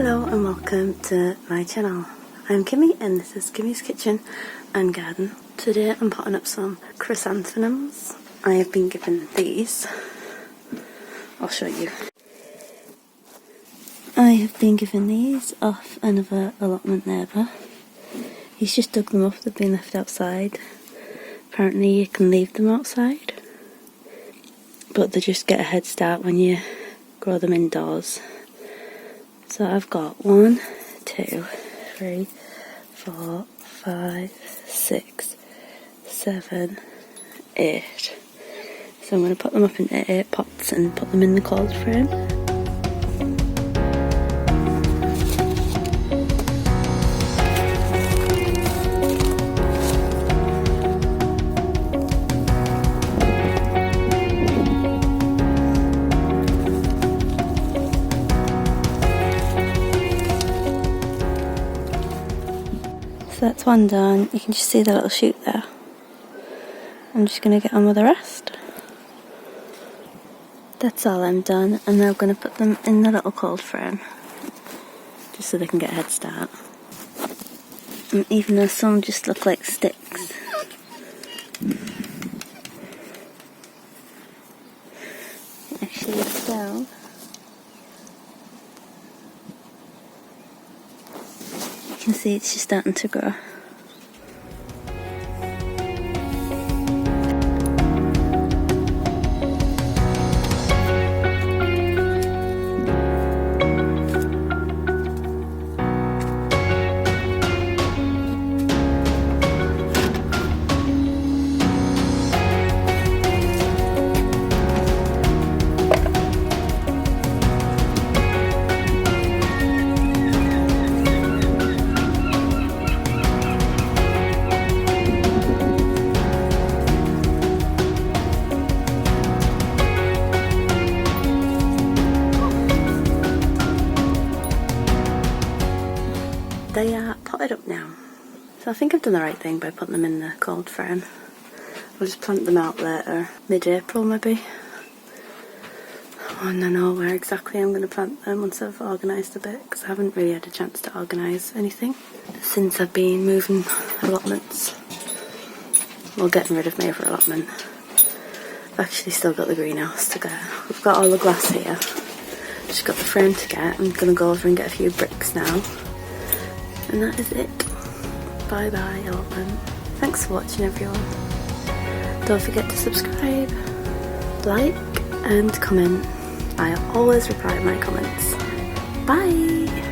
Hello and welcome to my channel. I'm Kimmy and this is Kimmy's Kitchen and Garden. Today I'm potting up some chrysanthemums. I have been given these. I'll show you. I have been given these off another allotment neighbour. He's just dug them up, they've been left outside. Apparently you can leave them outside, but they just get a head start when you grow them indoors. So I've got 1, 2, 3, 4, 5, 6, 7, 8. So I'm going to put them up into 8 pots and put them in the cold frame. So that's one done. You can just see the little shoot there. I'm just going to get on with the rest. That's all I'm done, and now I'm going to put them in the little cold frame just so they can get a head start. And even though some just look like sticks, actually still you can see it's just starting to grow. They are potted up now, so I think I've done the right thing by putting them in the cold frame. I'll just plant them out later, mid-April maybe, and I know where exactly I'm going to plant them once I've organised a bit, because I haven't really had a chance to organise anything since I've been moving allotments, well, getting rid of my other allotment. I've actually still got the greenhouse to get. We've got all the glass here, just got the frame to get. I'm going to go over and get a few bricks now. And that is it. Bye bye allotment. Thanks for watching everyone. Don't forget to subscribe, like and comment. I always reply to my comments. Bye!